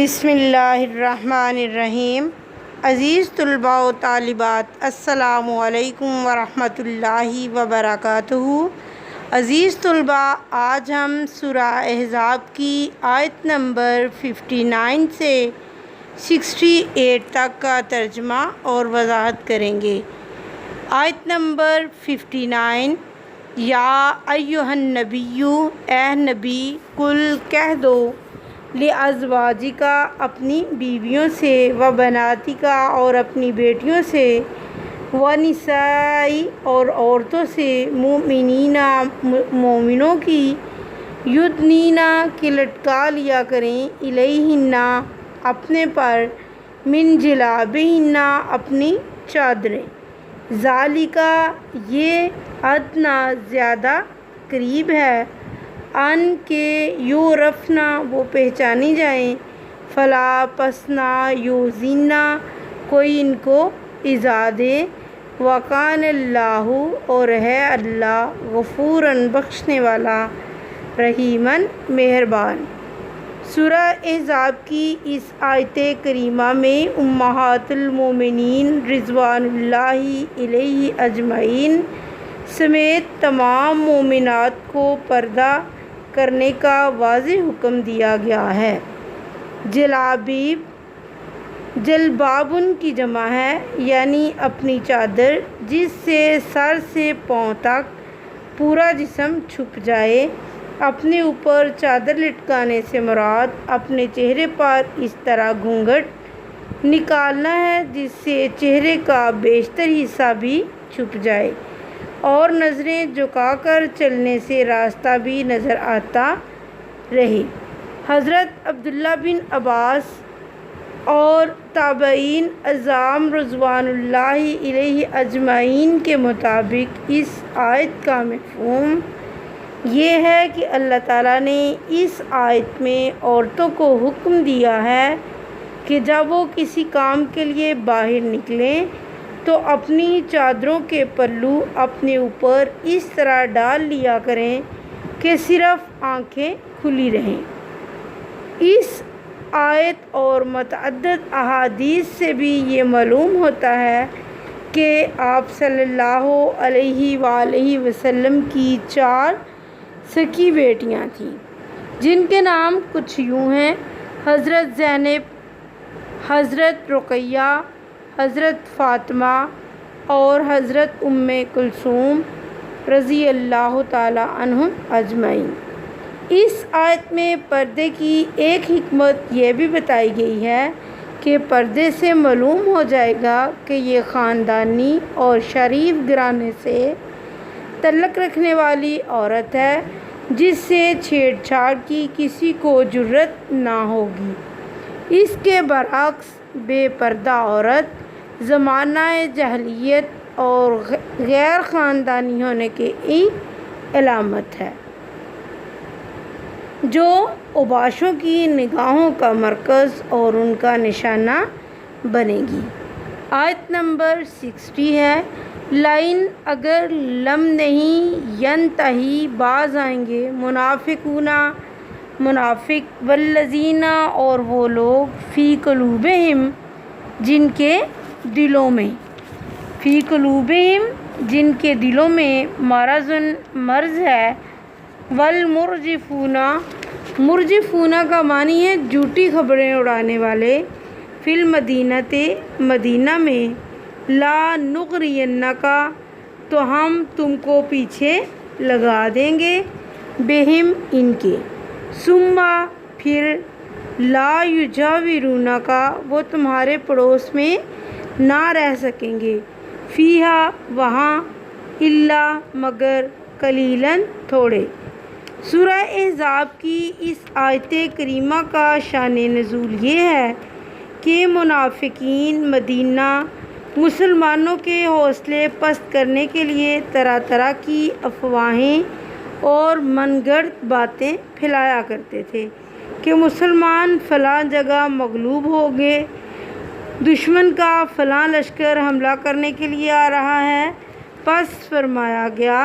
بسم اللہ الرحمن الرحیم۔ عزیز طلباء و طالبات، السلام علیکم ورحمۃ اللہ وبرکاتہ۔ عزیز طلباء، آج ہم سورہ احزاب کی آیت نمبر 59 سے 68 تک کا ترجمہ اور وضاحت کریں گے۔ آیت نمبر 59، یا ایھا النبی، اے نبی، قل کہہ دو، لازواجک، اپنی بیویوں سے، و بناتک، اور اپنی بیٹیوں سے، ونساء، اور عورتوں سے، مؤمنین، مومنوں کی، یدنین، کہ لٹکا لیا کریں، الیہن، اپنے پر، من جلابہن، اپنی چادریں، ذالک، یہ ادنیٰ، زیادہ قریب ہے، ان کے یعرفن، وہ پہچانی جائیں، فلا، پس نہ، یؤذین، کوئی ان کو ایذا دے، وکان اللہ، اور ہے اللہ، غفوراً، بخشنے والا، رحیماً، مہربان۔ سورہ احزاب کی اس آیت کریمہ میں امہات المومنین رضوان اللہ علیہ اجمعین سمیت تمام مومنات کو پردہ کرنے کا واضح حکم دیا گیا ہے۔ جلابیب، جلبابن کی جمع ہے، یعنی اپنی چادر جس سے سر سے پاؤں تک پورا جسم چھپ جائے۔ اپنے اوپر چادر لٹکانے سے مراد اپنے چہرے پر اس طرح گھونگھٹ نکالنا ہے جس سے چہرے کا بیشتر حصہ بھی چھپ جائے، اور نظریں جھکا کر چلنے سے راستہ بھی نظر آتا رہے۔ حضرت عبداللہ بن عباس اور تابعین اعظام رضوان اللہ علیہ اجمعین کے مطابق اس آیت کا مفہوم یہ ہے کہ اللہ تعالیٰ نے اس آیت میں عورتوں کو حکم دیا ہے کہ جب وہ کسی کام کے لیے باہر نکلیں تو اپنی چادروں کے پلو اپنے اوپر اس طرح ڈال لیا کریں کہ صرف آنکھیں کھلی رہیں۔ اس آیت اور متعدد احادیث سے بھی یہ معلوم ہوتا ہے کہ آپ صلی اللہ علیہ وآلہ وسلم کی 4 سکی بیٹیاں تھیں، جن کے نام کچھ یوں ہیں: حضرت زینب، حضرت رقیہ، حضرت فاطمہ، اور حضرت ام کلثوم رضی اللہ تعالی عنہم اجمعین۔ اس آیت میں پردے کی ایک حکمت یہ بھی بتائی گئی ہے کہ پردے سے معلوم ہو جائے گا کہ یہ خاندانی اور شریف گھرانے سے تعلق رکھنے والی عورت ہے، جس سے چھیڑ چھاڑ کی کسی کو جرأت نہ ہوگی۔ اس کے برعکس بے پردہ عورت زمانہ جاہلیت اور غیر خاندانی ہونے کی علامت ہے، جو اوباشوں کی نگاہوں کا مرکز اور ان کا نشانہ بنے گی۔ آیت نمبر 60 ہے، لئن، اگر، لم، نہیں، ینتہی، باز آئیں گے، منافقون، منافق، والذین، اور وہ لوگ، فی قلوبہم، جن کے دلوں میں، فی قلوبہم، جن کے دلوں میں، مرض، مرض ہے، والمرجفون، مرجفون کا معنی ہے جھوٹی خبریں اڑانے والے، فی المدینۃ، مدینہ میں، لا نغرینک، تو ہم تم کو پیچھے لگا دیں گے، بہم، ان کے، ثم، پھر، لا یجاورونک، وہ تمہارے پڑوس میں نہ رہ سکیں گے، فیہا، وہاں، الا، مگر، قلیلاً، تھوڑے۔ سورہ احزاب کی اس آیت کریمہ کا شان نزول یہ ہے کہ منافقین مدینہ مسلمانوں کے حوصلے پست کرنے کے لیے طرح طرح کی افواہیں اور من گھڑت باتیں پھیلایا کرتے تھے کہ مسلمان فلاں جگہ مغلوب ہو گئے، دشمن کا فلاں لشکر حملہ کرنے کے لیے آ رہا ہے۔ پس فرمایا گیا،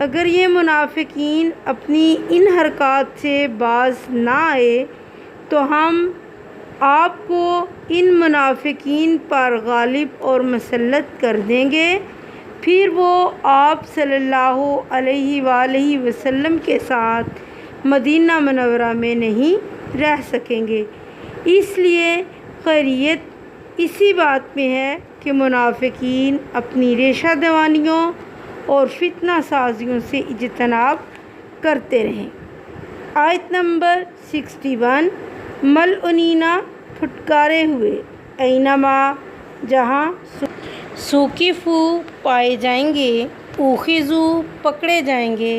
اگر یہ منافقین اپنی ان حرکات سے باز نہ آئے تو ہم آپ کو ان منافقین پر غالب اور مسلط کر دیں گے، پھر وہ آپ صلی اللہ علیہ وآلہ وسلم کے ساتھ مدینہ منورہ میں نہیں رہ سکیں گے۔ اس لیے خیریت اسی بات میں ہے کہ منافقین اپنی ریشہ دوانیوں اور فتنہ سازیوں سے اجتناب کرتے رہیں۔ آیت نمبر 61 ملعونین پھٹکارے ہوئے، اینما جہاں ثقفوا پائے جائیں گے، اخذوا پکڑے جائیں گے،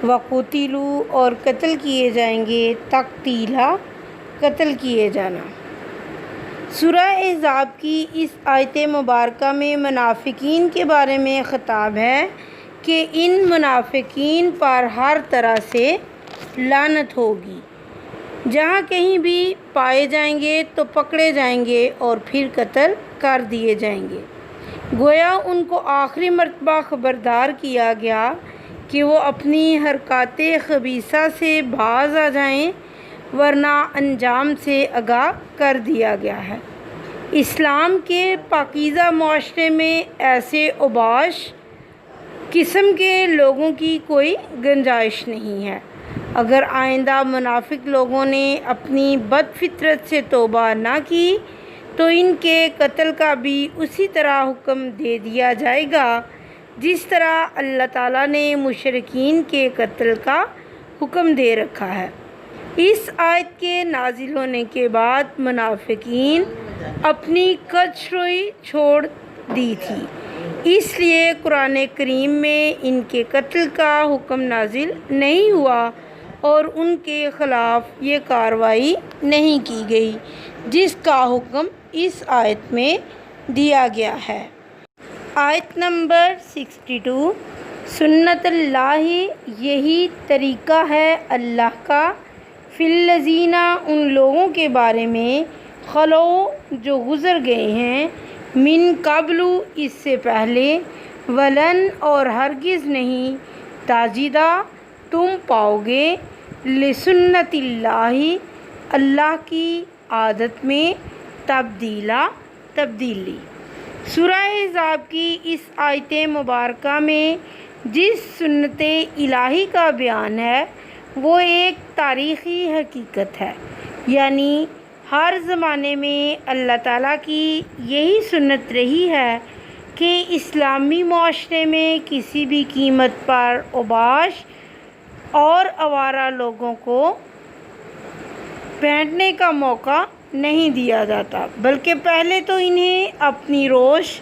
وقتلوا اور قتل کیے جائیں گے، تقتیلا قتل کیے جانا۔ سورہ احزاب کی اس آیت مبارکہ میں منافقین کے بارے میں خطاب ہے کہ ان منافقین پر ہر طرح سے لعنت ہوگی، جہاں کہیں بھی پائے جائیں گے تو پکڑے جائیں گے اور پھر قتل کر دیے جائیں گے۔ گویا ان کو آخری مرتبہ خبردار کیا گیا کہ وہ اپنی حرکات خبیثہ سے باز آ جائیں، ورنہ انجام سے آگاہ کر دیا گیا ہے۔ اسلام کے پاکیزہ معاشرے میں ایسے اوباش قسم کے لوگوں کی کوئی گنجائش نہیں ہے۔ اگر آئندہ منافق لوگوں نے اپنی بد فطرت سے توبہ نہ کی تو ان کے قتل کا بھی اسی طرح حکم دے دیا جائے گا جس طرح اللہ تعالیٰ نے مشرکین کے قتل کا حکم دے رکھا ہے۔ اس آیت کے نازل ہونے کے بعد منافقین اپنی کجروئی چھوڑ دی تھی، اس لیے قرآن کریم میں ان کے قتل کا حکم نازل نہیں ہوا اور ان کے خلاف یہ کارروائی نہیں کی گئی جس کا حکم اس آیت میں دیا گیا ہے۔ آیت نمبر 62 سنت اللہ، یہی طریقہ ہے اللہ کا، فی الذین ان لوگوں کے بارے میں، خلو جو گزر گئے ہیں، من قبل اس سے پہلے، ولن اور ہرگز نہیں، تاجدہ تم پاؤ گے، لسنت اللہ اللہ کی عادت میں، تبدیلی۔ سورہ احزاب کی اس آیت مبارکہ میں جس سنت الہی کا بیان ہے وہ ایک تاریخی حقیقت ہے، یعنی ہر زمانے میں اللہ تعالیٰ کی یہی سنت رہی ہے کہ اسلامی معاشرے میں کسی بھی قیمت پر اوباش اور آوارہ لوگوں کو بینٹنے کا موقع نہیں دیا جاتا، بلکہ پہلے تو انہیں اپنی روش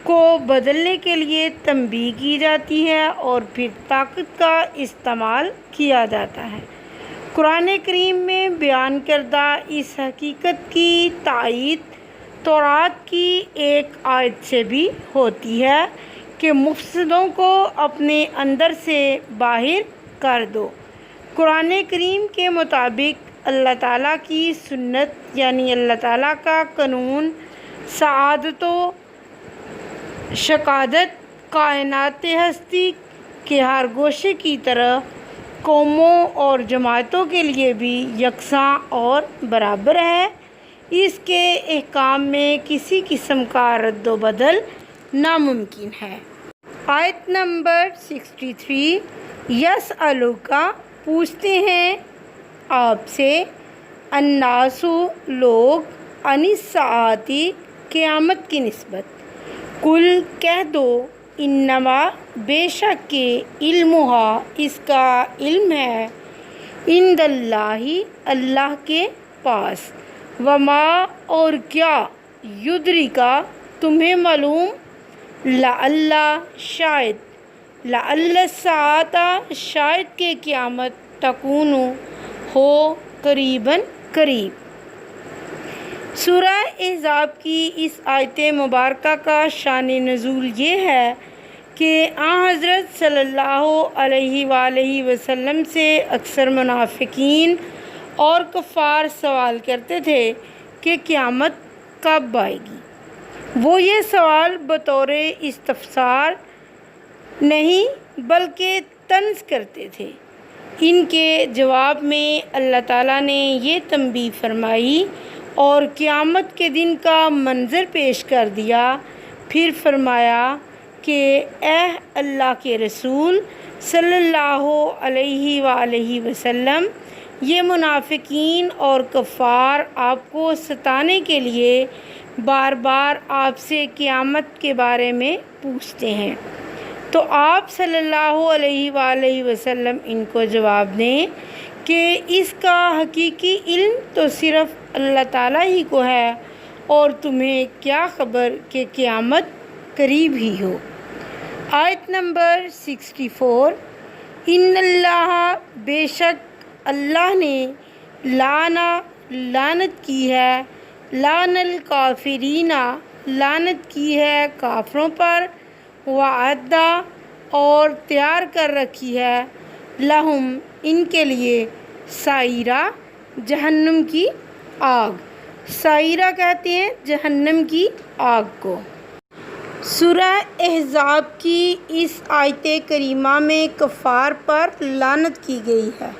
کو بدلنے کے لیے تنبیہ کی جاتی ہے اور پھر طاقت کا استعمال کیا جاتا ہے۔ قرآن کریم میں بیان کردہ اس حقیقت کی تائید تورات کی ایک آیت سے بھی ہوتی ہے کہ مفسدوں کو اپنے اندر سے باہر کر دو۔ قرآن کریم کے مطابق اللہ تعالیٰ کی سنت یعنی اللہ تعالیٰ کا قانون سعادت و شقادت کائنات ہستی کے ہر گوشے کی طرح قوموں اور جماعتوں کے لیے بھی یکساں اور برابر ہے، اس کے احکام میں کسی قسم کا رد و بدل ناممکن ہے۔ آیت نمبر 63 یسألوک پوچھتے ہیں آپ سے، الناس لوگ، عن الساعۃ قیامت کی نسبت، قل کہہ دو، انما بے شک کہ علمھا اس کا علم ہے، عند اللہ اللہ کے پاس، وما اور کیا، یدرکا تمہیں معلوم، لعل شاید، لعل الساعۃ شاید کہ قیامت، تکون ہو، قریباً قریب۔ سورہ احزاب کی اس آیت مبارکہ کا شان نزول یہ ہے کہ حضرت صلی اللہ علیہ وآلہ وسلم سے اکثر منافقین اور کفار سوال کرتے تھے کہ قیامت کب آئے گی۔ وہ یہ سوال بطور استفسار نہیں بلکہ طنز کرتے تھے۔ ان کے جواب میں اللہ تعالیٰ نے یہ تنبیہ فرمائی، اور قیامت کے دن کا منظر پیش کر دیا۔ پھر فرمایا کہ اے اللہ کے رسول صلی اللہ علیہ وآلہ وسلم، یہ منافقین اور کفار آپ کو ستانے کے لیے بار بار آپ سے قیامت کے بارے میں پوچھتے ہیں، تو آپ صلی اللہ علیہ وآلہ وسلم ان کو جواب دیں کہ اس کا حقیقی علم تو صرف اللہ تعالیٰ ہی کو ہے، اور تمہیں کیا خبر کہ قیامت قریب ہی ہو۔ آیت نمبر 64۔ ان اللہ، بے شک اللہ نے، لعنت کی ہے، لعن الکافرین، لعنت کی ہے کافروں پر، وعد، اور تیار کر رکھی ہے، لہم، ان کے لیے، سائرہ، جہنم کی آگ۔ سائرہ کہتے ہیں جہنم کی آگ کو۔ سورہ احزاب کی اس آیت کریمہ میں کفار پر لعنت کی گئی ہے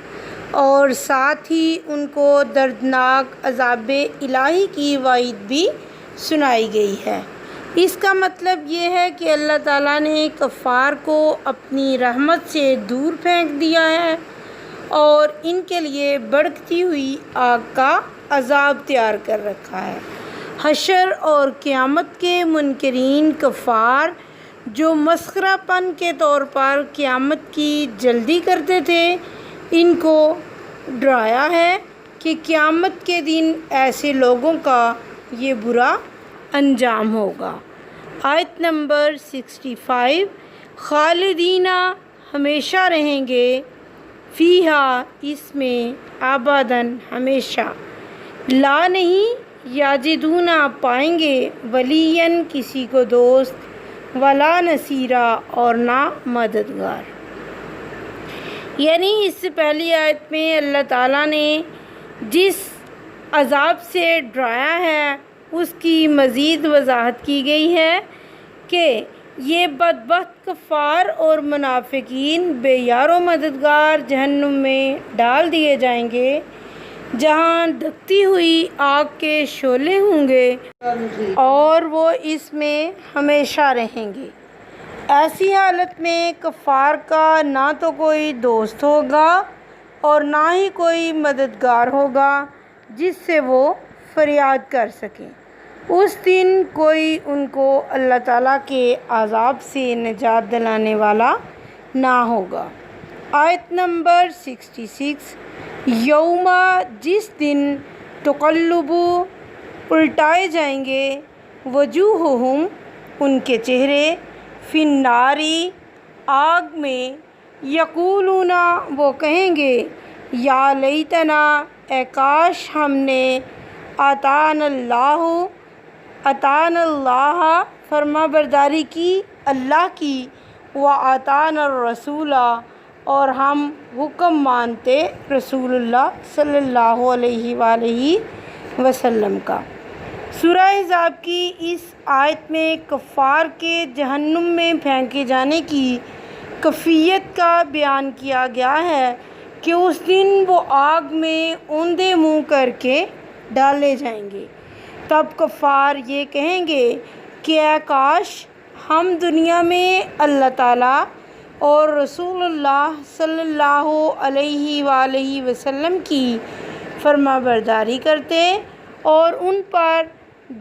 اور ساتھ ہی ان کو دردناک عذاب الہی کی وعید بھی سنائی گئی ہے۔ اس کا مطلب یہ ہے کہ اللہ تعالیٰ نے کفار کو اپنی رحمت سے دور پھینک دیا ہے اور ان کے لیے بھڑکتی ہوئی آگ کا عذاب تیار کر رکھا ہے۔ حشر اور قیامت کے منکرین کفار جو مسخرہ پن کے طور پر قیامت کی جلدی کرتے تھے، ان کو ڈرایا ہے کہ قیامت کے دن ایسے لوگوں کا یہ برا انجام ہوگا۔ آیت نمبر 65۔ خالدین، ہمیشہ رہیں گے، فیہا، اس میں، ابداً، ہمیشہ، لا نہیں، یجدون، پائیں گے، ولین، کسی کو دوست، ولا نصیرا، اور نہ مددگار۔ یعنی اس سے پہلی آیت میں اللہ تعالیٰ نے جس عذاب سے ڈرایا ہے اس کی مزید وضاحت کی گئی ہے کہ یہ بدبخت کفار اور منافقین بے یار و مددگار جہنم میں ڈال دیے جائیں گے، جہاں دھکتی ہوئی آگ کے شعلے ہوں گے اور وہ اس میں ہمیشہ رہیں گے۔ ایسی حالت میں کفار کا نہ تو کوئی دوست ہوگا اور نہ ہی کوئی مددگار ہوگا جس سے وہ فریاد کر سکیں۔ اس دن کوئی ان کو اللہ تعالیٰ کے عذاب سے نجات دلانے والا نہ ہوگا۔ آیت نمبر 66۔ یوم، جس دن، تقلب، الٹائے جائیں گے، وجوہہم، ان کے چہرے، فی النار، آگ میں، یقولون، وہ کہیں گے، یا لیتنا، اے کاش ہم نے، اطعنا اللہ، فرما برداری کی اللہ کی، واطعنا الرسول، اور ہم حکم مانتے رسول اللہ صلی اللہ علیہ وآلہ وسلم کا۔ سورہ احزاب کی اس آیت میں کفار کے جہنم میں پھینکے جانے کی کیفیت کا بیان کیا گیا ہے کہ اس دن وہ آگ میں اوندے منہ کر کے ڈالے جائیں گے۔ تب کفار یہ کہیں گے کہ اے کاش ہم دنیا میں اللہ تعالیٰ اور رسول اللہ صلی اللہ علیہ وآلہ وسلم کی فرما برداری کرتے اور ان پر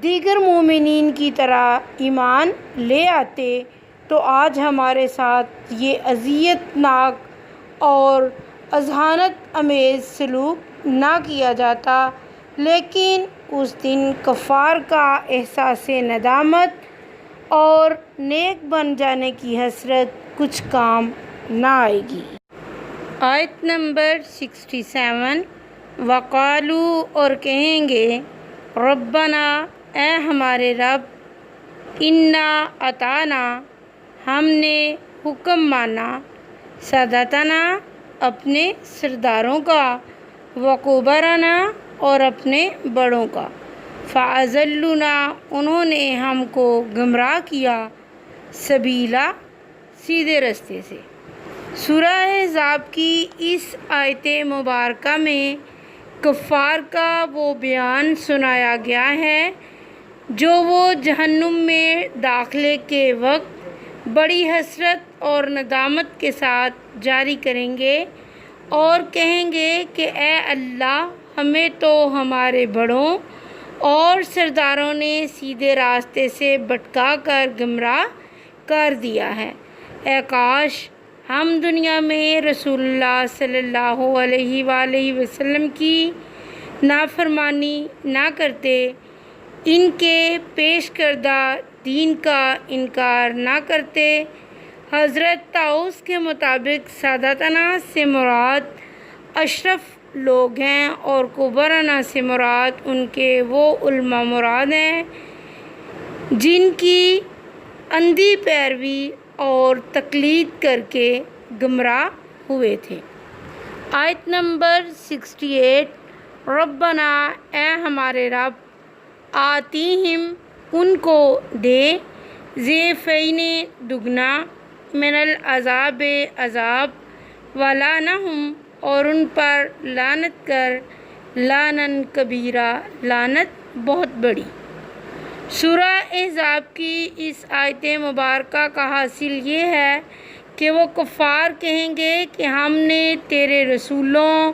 دیگر مومنین کی طرح ایمان لے آتے، تو آج ہمارے ساتھ یہ اذیت ناک اور اذہانت امیز سلوک نہ کیا جاتا، لیکن اس دن کفار کا احساس ندامت اور نیک بن جانے کی حسرت کچھ کام نہ آئے گی۔ آیت نمبر 67۔ وقالو، اور کہیں گے، ربنا، اے ہمارے رب، انا، اطعنا، ہم نے حکم مانا، سادتنا، اپنے سرداروں کا، وکبرانا، اور اپنے بڑوں کا، فاضلونا، انہوں نے ہم کو گمراہ کیا، سبیلا، سیدھے رستے سے۔ سورہ احزاب کی اس آیت مبارکہ میں کفار کا وہ بیان سنایا گیا ہے جو وہ جہنم میں داخلے کے وقت بڑی حسرت اور ندامت کے ساتھ جاری کریں گے اور کہیں گے کہ اے اللہ، ہمیں تو ہمارے بڑوں اور سرداروں نے سیدھے راستے سے بھٹکا کر گمراہ کر دیا ہے۔ اے کاش ہم دنیا میں رسول اللہ صلی اللہ علیہ وآلہ وسلم کی نافرمانی نہ کرتے، ان کے پیش کردہ دین کا انکار نہ کرتے۔ حضرت طاؤس کے مطابق ساداتنا سے مراد اشرف لوگ ہیں اور کبرانا سے مراد ان کے وہ علماء مراد ہیں جن کی اندھی پیروی اور تقلید کر کے گمراہ ہوئے تھے۔ آیت نمبر 68، ربنا، اے ہمارے رب، آتیہم، ان کو دے، ضعفین، دگنا، من العذاب، عذاب، ولعنہم، اور ان پر لعنت کر، لعنًا کبیرہ، لعنت بہت بڑی۔ سورہ احزاب کی اس آیت مبارکہ کا حاصل یہ ہے کہ وہ کفار کہیں گے کہ ہم نے تیرے رسولوں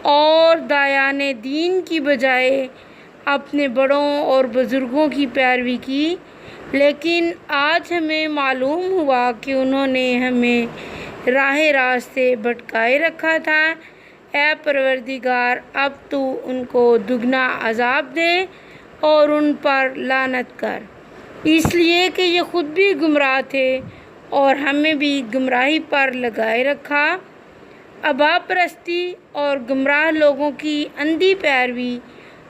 اور داعیان دین کی بجائے اپنے بڑوں اور بزرگوں کی پیروی کی، لیکن آج ہمیں معلوم ہوا کہ انہوں نے ہمیں راہ راست سے بھٹکائے رکھا تھا۔ اے پروردگار، اب تو ان کو دگنا عذاب دے اور ان پر لعنت کر، اس لیے کہ یہ خود بھی گمراہ تھے اور ہمیں بھی گمراہی پر لگائے رکھا۔ ابا پرستی اور گمراہ لوگوں کی اندھی پیروی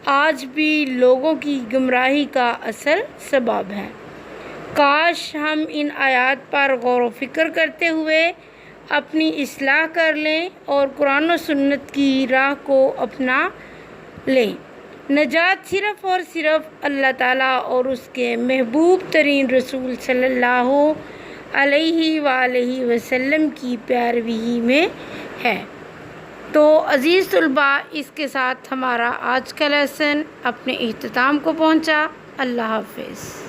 آج بھی لوگوں کی گمراہی کا اصل سبب ہے۔ کاش ہم ان آیات پر غور و فکر کرتے ہوئے اپنی اصلاح کر لیں اور قرآن و سنت کی راہ کو اپنا لیں۔ نجات صرف اور صرف اللہ تعالیٰ اور اس کے محبوب ترین رسول صلی اللہ علیہ وآلہ وسلم کی پیروی میں ہے۔ تو عزیز طلباء، اس کے ساتھ ہمارا آج کا لیسن اپنے اختتام کو پہنچا۔ اللہ حافظ۔